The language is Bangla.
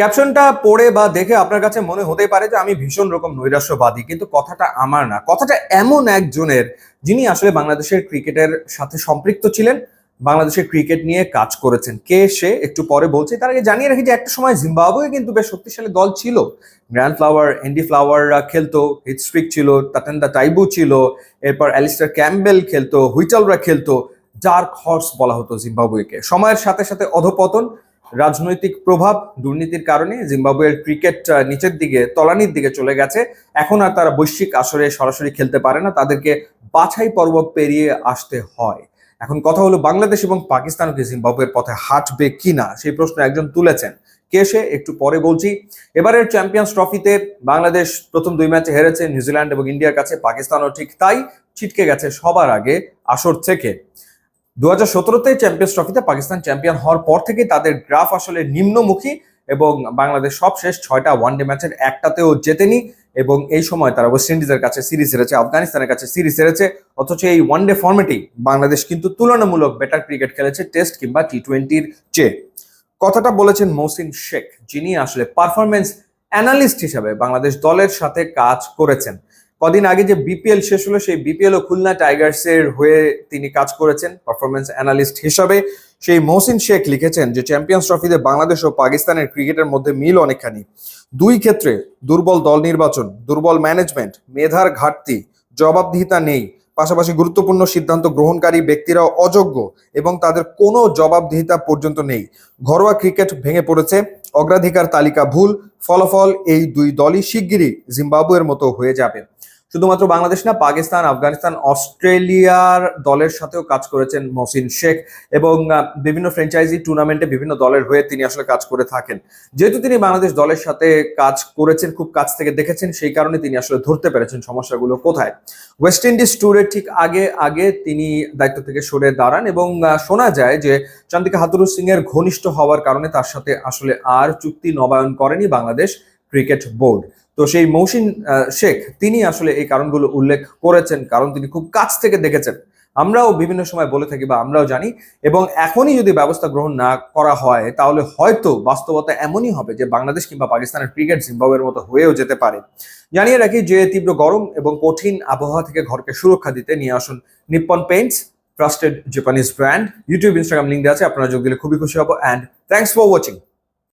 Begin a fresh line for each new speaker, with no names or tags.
ক্যাপশনটা পড়ে বা দেখে আপনার কাছে মনে হতেই পারে যে আমি ভীষণ রকম নৈরাশ্যবাদী, কিন্তু কথাটা আমার না। কথাটা এমন একজনের, যিনি আসলে বাংলাদেশের ক্রিকেটের সাথে সম্পৃক্ত ছিলেন, বাংলাদেশের ক্রিকেট নিয়ে কাজ করেছেন। কে সে একটু পরে বলছি, তার আগে জানিয়ে রাখি যে একটা সময় জিম্বাবুয়ে কিন্তু বেশ শক্তিশালী দল ছিল। গ্র্যান্ড ফ্লাওয়ার, এন্ডি ফ্লাওয়াররা খেলতো, হিটস্ট্রিক ছিল, তাতেন্দা টাইবু ছিল, এরপর অ্যালিস্টার ক্যাম্বেল খেলতো, হুইটালরা খেলতো। ডার্ক হর্স বলা হতো জিম্বাবুয়েকে। সময়ের সাথে সাথে অধপতন, রাজনৈতিক প্রভাব, দুর্নীতির কারণে জিম্বাবুয়ের ক্রিকেট নিচের দিকে, তলানির দিকে চলে গেছে। এখন আর তারা বৈশ্বিক আসরে সরাসরি খেলতে পারে না, তাদেরকে বাছাই পর্ব পেরিয়ে আসতে হয়। এখন কথা হলো, বাংলাদেশ এবং পাকিস্তান কি জিম্বাবুয়ের পথে হাঁটবে কিনা, সেই প্রশ্ন একজন তুলেছেন। কে সে একটু পরে বলছি। এবারের চ্যাম্পিয়ন্স ট্রফিতে বাংলাদেশ প্রথম 2 ম্যাচে হেরেছে নিউজিল্যান্ড এবং ইন্ডিয়ার কাছে, পাকিস্তানও ঠিক তাই, ছিটকে গেছে সবার আগে আসর থেকে। 2017-তে চ্যাম্পিয়ন্স ট্রফিতে পাকিস্তান চ্যাম্পিয়ন হওয়ার পর থেকে তাদের গ্রাফ আসলে নিম্নমুখী, এবং বাংলাদেশ সবশেষ 6টা ওয়ানডে ম্যাচের একটাতেও জেতেনি। এবং এই সময় তারা ওয়েস্ট ইন্ডিজের কাছে সিরিজ হেরেছে, আফগানিস্তানের কাছে সিরিজ হেরেছে। অথচ এই ওয়ানডে ফর্মেটেই বাংলাদেশ কিন্তু তুলনামূলক বেটার ক্রিকেট খেলেছে টেস্ট কিংবা টি-20-র চেয়ে। কথাটা বলেছেন মহসিন শেখ, যিনি আসলে পারফরমেন্স অ্যানালিস্ট হিসেবে বাংলাদেশ দলের সাথে কাজ করেছেন। কদিন আগে যে বিপিএল শেষ হলো, সেই বিপিএল ও খুলনা টাইগার্সের হয়ে তিনি কাজ করেছেন পারফরমেন্স অ্যানালিস্ট হিসাবে। সেই মহসিন শেখ লিখেছেন যে চ্যাম্পিয়ন্স ট্রফিতে বাংলাদেশ ও পাকিস্তানের ক্রিকেটের মধ্যে মিল অনেকখানি। দুই ক্ষেত্রে দুর্বল দল নির্বাচন, দুর্বল ম্যানেজমেন্ট, মেধার ঘাটতি, জবাবদিহিতা নেই, পাশাপাশি গুরুত্বপূর্ণ সিদ্ধান্ত গ্রহণকারী ব্যক্তিরাও অযোগ্য এবং তাদের কোনো জবাবদিহিতা পর্যন্ত নেই। ঘরোয়া ক্রিকেট ভেঙে পড়েছে, অগ্রাধিকার তালিকা ভুল, ফলাফল এই দুই দলই শিগগিরই জিম্বাবুয়ের মতো হয়ে যাবে। শুধুমাত্র বাংলাদেশ না, পাকিস্তান, আফগানিস্তান, অস্ট্রেলিয়ার দলের সাথেও কাজ করেছেন মহসিন শেখ, এবং বিভিন্ন ফ্র্যাঞ্চাইজি টুর্নামেন্টে বিভিন্ন দলের হয়ে তিনি আসলে কাজ করে থাকেন। যেহেতু তিনি বাংলাদেশ দলের সাথে কাজ করেছেন, খুব কাছ থেকে দেখেছেন, সেই কারণে তিনি আসলে ধরতে পেরেছেন সমস্যাগুলো কোথায়। ওয়েস্ট ইন্ডিজ ট্যুরের ঠিক আগে আগে তিনি দায়িত্ব থেকে সরে দাঁড়ান, এবং শোনা যায় যে চন্দ্রিকা হাথুরু সিং এর ঘনিষ্ঠ হওয়ার কারণে তার সাথে আসলে আর চুক্তি নবায়ন করেনি বাংলাদেশ ক্রিকেট বোর্ড। তো সেই মহসিন শেখ তিনি আসলে এই কারণগুলো উল্লেখ করেছেন, কারণ তিনি খুব কাছ থেকে দেখেছেন। আমরাও বিভিন্ন সময় বলে থাকি বা আমরাও জানি, এবং এখনই যদি ব্যবস্থা গ্রহণ না করা হয় তাহলে হয়তো বাস্তবতা এমনই হবে যে বাংলাদেশ কিংবা পাকিস্তানের ক্রিকেট জিম্বাবুয়ের মতো হয়েও যেতে পারে। জানিয়ে রাখি যে তীব্র গরম এবং কঠিন আবহাওয়া থেকে ঘরকে সুরক্ষা দিতে নিয়ে আসুন Nippon Paints, trusted Japanese brand. YouTube, Instagram link দেওয়া আছে, আপনারা যোগ দিলে খুবই খুশি হব। And thanks for watching.